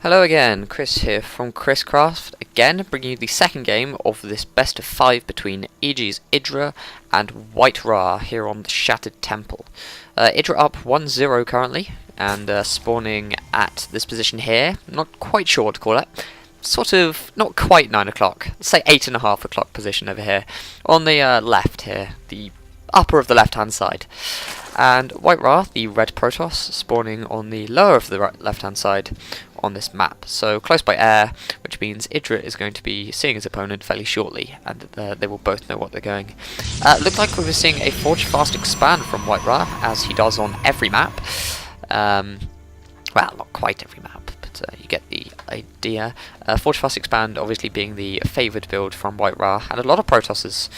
Hello again, Chris here from Chrscraft, again bringing you the second game of this best of 5 between EG's IdrA and WhiteRa here on the Shattered Temple. IdrA up 1-0 currently, and spawning at this position here, not quite sure what to call it, sort of not quite 9 o'clock, let's say 8:30 o'clock position over here, on the left here, the upper of the left hand side. And WhiteRa, the red Protoss, spawning on the lower of the left hand side on this map. So close by air, which means IdrA is going to be seeing his opponent fairly shortly, and they will both know what they're going. Looked like we were seeing a Forge Fast expand from WhiteRa, as he does on every map. Well, not quite every map, but you get the idea. Forge Fast expand obviously being the favoured build from WhiteRa, and a lot of Protosses.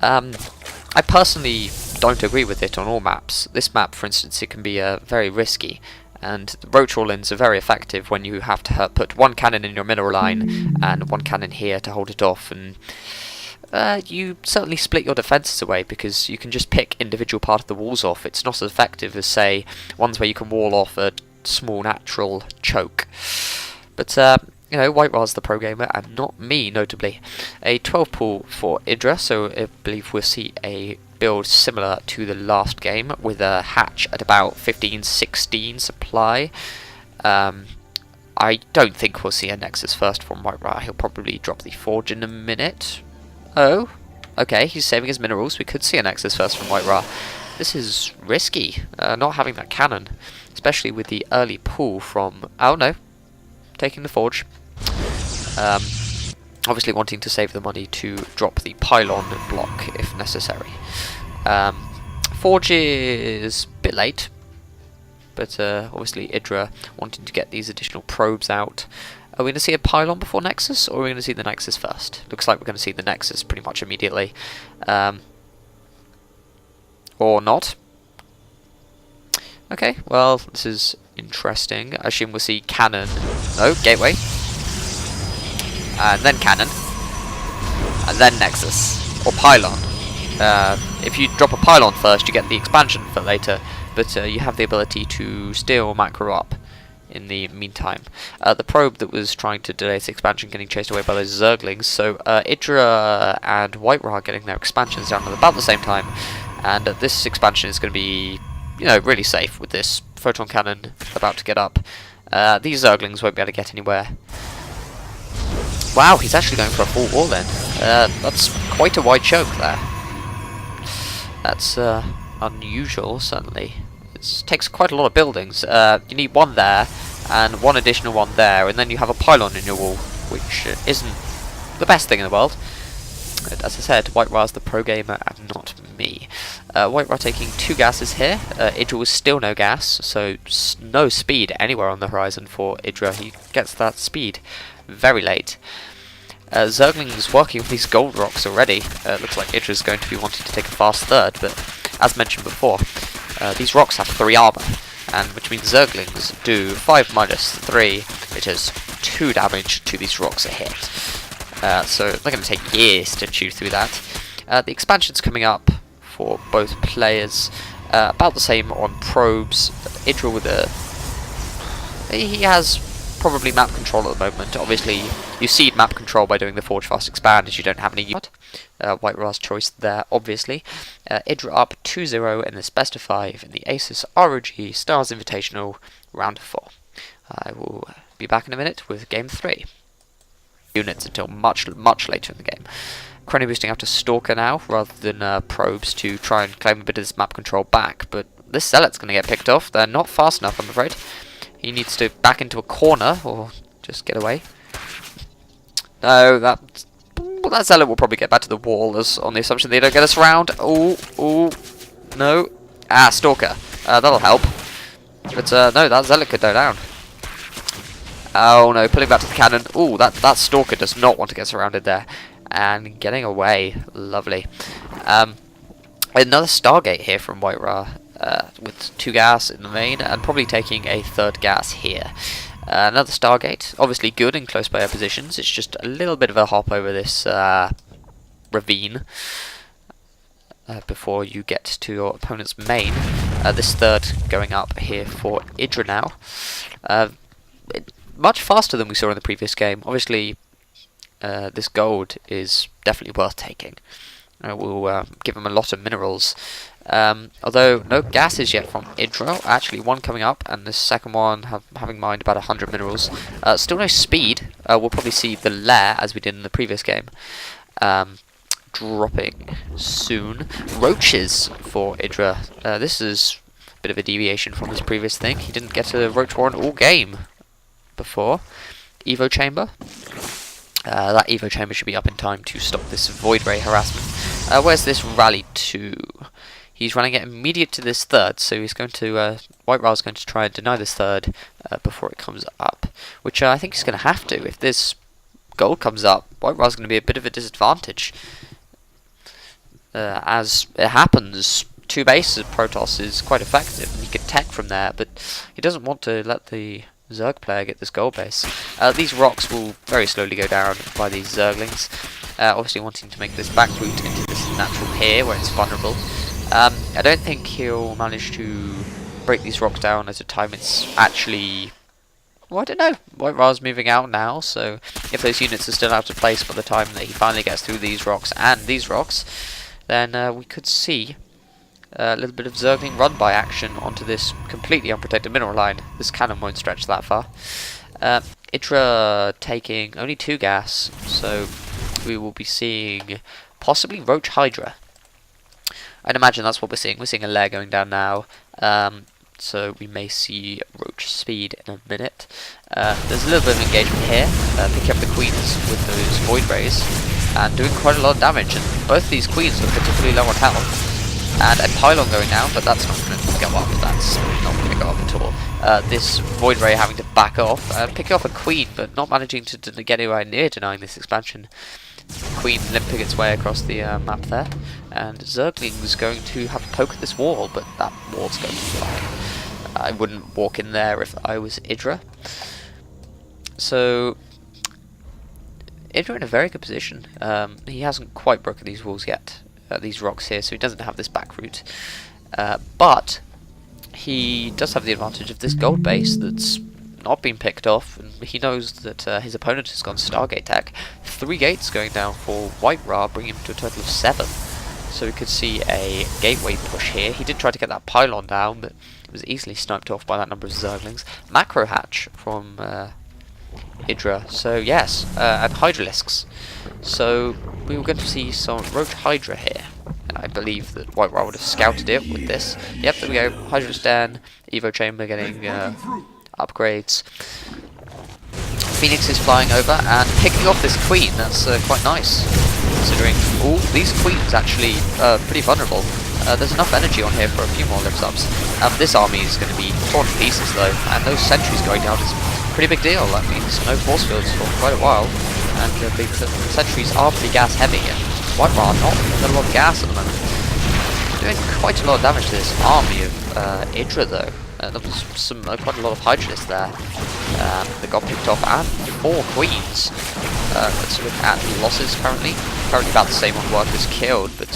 I personally don't agree with it on all maps. This map, for instance, it can be very risky, and the roach all-ins are very effective when you have to put one cannon in your mineral line and one cannon here to hold it off, and you certainly split your defences away because you can just pick individual part of the walls off. It's not as effective as, say, ones where you can wall off a small natural choke. But you know, WhiteRa's the pro gamer, and not me, notably. A 12 pull for IdrA, so I believe we'll see a build similar to the last game, with a hatch at about 15-16 supply. I don't think we'll see a Nexus first from WhiteRa. He'll probably drop the Forge in a minute. Oh, okay, he's saving his minerals. We could see a Nexus first from WhiteRa. This is risky, not having that cannon, especially with the early pull from... Oh no, taking the Forge. Obviously wanting to save the money to drop the pylon block if necessary. Forge is a bit late, but obviously IdrA wanting to get these additional probes out. Are we going to see a pylon before Nexus, or are we going to see the Nexus first? Looks like we're going to see the Nexus pretty much immediately. Or not. Okay, well, this is interesting. I assume we'll see cannon. No, gateway. And then cannon. And then Nexus. Or pylon. If you drop a pylon first, you get the expansion for later, but you have the ability to steal macro up in the meantime. The probe that was trying to delay its expansion getting chased away by those Zerglings, so IdrA and WhiteRa getting their expansions down at about the same time, and this expansion is going to be, you know, really safe with this photon cannon about to get up. These Zerglings won't be able to get anywhere. Wow, he's actually going for a full wall then. That's quite a wide choke there. That's unusual, certainly. It takes quite a lot of buildings. You need one there, and one additional one there, and then you have a pylon in your wall, which isn't the best thing in the world. As I said, WhiteRa's the pro gamer and not me. WhiteRa taking 2 gases here. IdrA was still no gas, so no speed anywhere on the horizon for IdrA. He gets that speed very late. Zergling is working with these gold rocks already. Looks like IdrA's going to be wanting to take a fast third, but as mentioned before, these rocks have 3 armor, and which means Zerglings do 5 minus 3, which is 2 damage to these rocks a hit. So they're going to take years to chew through that. The expansion's coming up for both players, about the same on probes. IdrA with a... he has probably map control at the moment. Obviously, you seed map control by doing the Forge Fast Expand as you don't have any unit. WhiteRa's choice there, obviously. IdrA up 2-0 in this best of 5 in the ASUS ROG Stars Invitational round of 4. I will be back in a minute with game 3. Units until much later in the game. Chrono boosting out to Stalker now, rather than probes, to try and claim a bit of this map control back, but this Zealot's going to get picked off. They're not fast enough, I'm afraid. He needs to back into a corner, or just get away. No, that Zealot will probably get back to the wall, as on the assumption they don't get us round. Oh, no. Ah, Stalker. That'll help. But no, that Zealot could go down. Oh no, pulling back to the cannon. Ooh, that Stalker does not want to get surrounded there. And getting away. Lovely. Another Stargate here from WhiteRa, with 2 gas in the main, and probably taking a 3rd gas here. Another Stargate, obviously good in close by air positions. It's just a little bit of a hop over this ravine before you get to your opponent's main. This 3rd going up here for IdrA now. much faster than we saw in the previous game. Obviously, this gold is definitely worth taking. We'll give him a lot of minerals. Although no gases yet from IdrA. Actually, one coming up, and the second one having mined about 100 minerals. Still no speed. We'll probably see the lair as we did in the previous game. Dropping soon. Roaches for IdrA. This is a bit of a deviation from his previous thing. He didn't get a roach warren all game before. Evo chamber. That Evo chamber should be up in time to stop this WhiteRa harassment. Where's this rally to? He's running it immediate to this third, so he's going to WhiteRa is going to try and deny this third before it comes up, which I think he's going to have to. If this gold comes up, WhiteRa is going to be a bit of a disadvantage. As it happens, 2 bases of Protoss is quite effective, and he can tech from there, but he doesn't want to let the Zerg player get this gold base. These rocks will very slowly go down by these Zerglings, obviously wanting to make this back route into this natural pier where it's vulnerable. I don't think he'll manage to break these rocks down at a time it's actually... Well, I don't know. WhiteRa's moving out now, so if those units are still out of place by the time that he finally gets through these rocks and these rocks, then we could see a little bit of Zergling run-by action onto this completely unprotected mineral line. This cannon won't stretch that far. IdrA taking only 2 gas, so we will be seeing possibly Roach Hydra. I'd imagine that's what we're seeing. We're seeing a lair going down now, so we may see Roach speed in a minute. There's a little bit of engagement here, picking up the queens with those void rays, and doing quite a lot of damage, and both these queens are particularly low on health. And a pylon going down, but that's not going to go up. That's not going to go up at all. This Void Ray having to back off, picking off a queen, but not managing to get anywhere near denying this expansion. Queen limping its way across the map there, and Zergling's going to have a poke at this wall, but that wall's going to fly. I wouldn't walk in there if I was IdrA. So IdrA in a very good position. He hasn't quite broken these walls yet. These rocks here, so he doesn't have this back route, but he does have the advantage of this gold base that's not been picked off, and he knows that his opponent has gone Stargate tech. 3 gates going down for WhiteRa, bringing him to a total of 7, so we could see a gateway push here. He did try to get that pylon down, but it was easily sniped off by that number of Zerglings. Macro hatch from IdrA, so yes, and Hydralisks. So we were going to see some Roach Hydra here, and I believe that WhiteRa would have scouted it with this. Yep, there we go, Hydra's down, Evo Chamber getting upgrades. Phoenix is flying over and picking off this queen. That's quite nice, considering all these queens actually pretty vulnerable. There's enough energy on here for a few more lift ups. This army is going to be torn to pieces though, and those sentries going down is a pretty big deal. That means no force fields for quite a while, and the sentries are pretty gas heavy, and WhiteRa not a lot of gas at the moment. Doing quite a lot of damage to this army of IdrA though. There was quite a lot of Hydralisks there that got picked off, and 4 queens. Let's look at the losses currently. Currently about the same on workers killed, but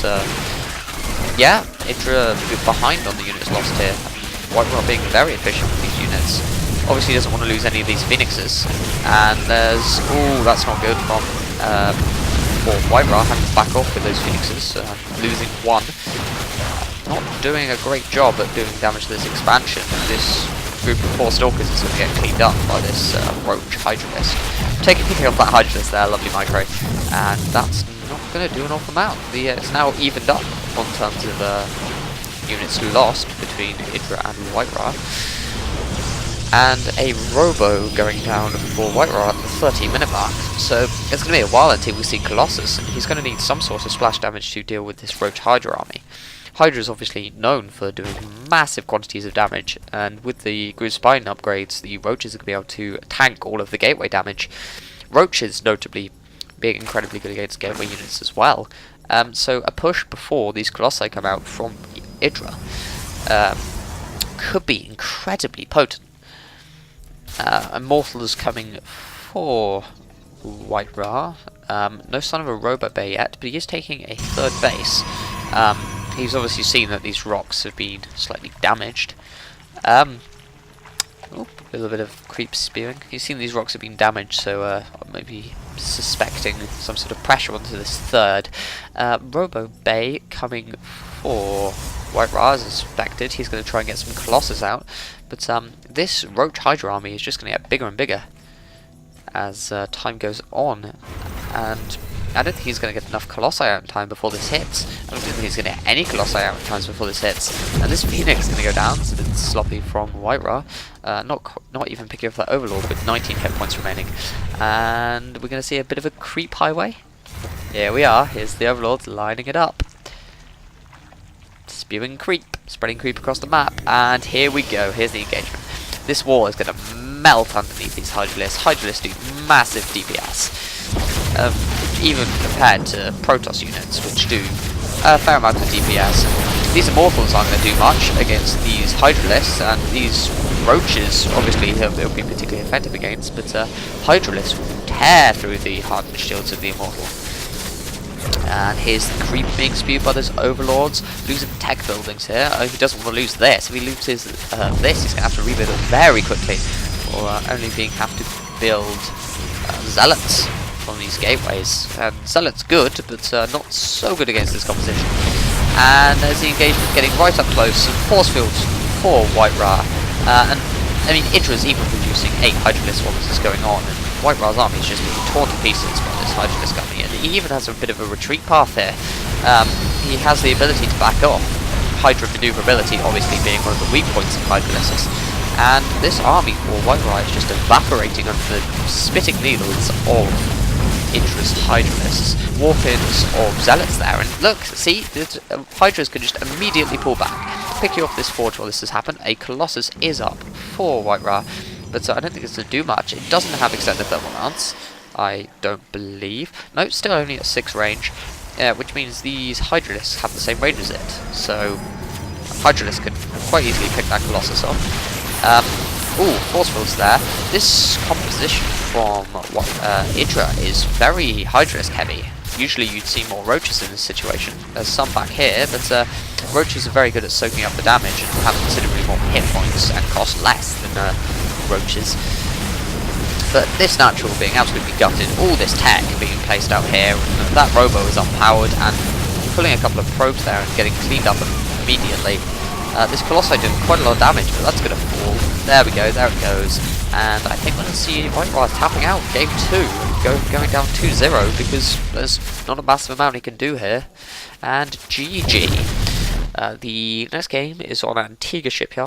yeah, IdrA behind on the units lost here. WhiteRa being very efficient with these units. Obviously doesn't want to lose any of these phoenixes, and there's that's not good from WhiteRa having to back off with those phoenixes, losing 1. Not doing a great job at doing damage to this expansion. This group of 4 stalkers is going to get cleaned up by this Roach Hydralisk. Picking off that Hydralisk there, lovely micro, and that's not going to do an awful amount. It's now evened up on terms of units lost between IdrA and WhiteRa. And a Robo going down for WhiteRa at the 30-minute mark. So it's going to be a while until we see Colossus, and he's going to need some sort of splash damage to deal with this Roach Hydra army. Hydra is obviously known for doing massive quantities of damage, and with the Groove Spine upgrades, the Roaches are going to be able to tank all of the gateway damage. Roaches, notably, being incredibly good against gateway units as well. So a push before these Colossi come out from IdrA could be incredibly potent. Immortal is coming for WhiteRa. No sign of a Robo Bay yet, but he is taking a 3rd base. He's obviously seen that these rocks have been slightly damaged. A little bit of creep spewing. You've seen these rocks have been damaged, so maybe suspecting some sort of pressure onto this third. Robo Bay coming for WhiteRa as expected. He's going to try and get some Colossus out, but this Roach Hydra army is just going to get bigger and bigger as time goes on, and I don't think he's going to get enough Colossi out in time before this hits. I don't think he's going to get any Colossi out in time before this hits. And this Phoenix is going to go down. It's a bit sloppy from WhiteRa. Not even picking up that Overlord with 19 hit points remaining. And we're going to see a bit of a creep highway. Here we are. Here's the Overlord lining it up. Spewing creep. Spreading creep across the map. And here we go. Here's the engagement. This wall is going to melt underneath these Hydralisks. Hydralisks do massive DPS. Even compared to Protoss units, which do a fair amount of DPS. These Immortals aren't going to do much against these Hydralisks, and these Roaches, obviously, they'll be particularly effective against, but Hydralisks will tear through the hardened shields of the Immortal. And here's the creep being spewed by those Overlords, losing tech buildings here. He doesn't want to lose this. If he loses this, he's going to have to rebuild it very quickly, or only have to build Zealots on these gateways. And Zealot's good, but not so good against this composition. And there's the engagement getting right up close, some force fields for WhiteRa. And I mean, IdrA's even producing 8 Hydralisks while this is going on, and WhiteRa's army is just being torn to pieces by this Hydralisk coming in. He even has a bit of a retreat path here. He has the ability to back off. Hydra maneuverability obviously being one of the weak points of Hydralisks. And this army for WhiteRa is just evaporating under the spitting needles of IdrA's Hydralisks. Warpins of Zealots there, and look, see, the Hydras can just immediately pull back, pick you off this forge while this has happened. A Colossus is up for WhiteRa, but I don't think it's going to do much. It doesn't have extended thermal mounts, I don't believe. No, it's still only at 6 range, which means these Hydralisks have the same range as it, so Hydralisk can quite easily pick that Colossus off. Ooh, force fields there. This composition from IdrA is very Hydralisk heavy. Usually you'd see more Roaches in this situation. There's some back here, but Roaches are very good at soaking up the damage and have considerably more hit points and cost less than Roaches. But this natural being absolutely gutted, all this tech being placed out here, and that Robo is unpowered and pulling a couple of probes there and getting cleaned up immediately. This Colossi doing quite a lot of damage, but that's going to fall. There we go, there it goes. And I think we're going to see WhiteRa tapping out game 2, going down 2-0, because there's not a massive amount he can do here. And GG. The next game is on Antigua Shipyard.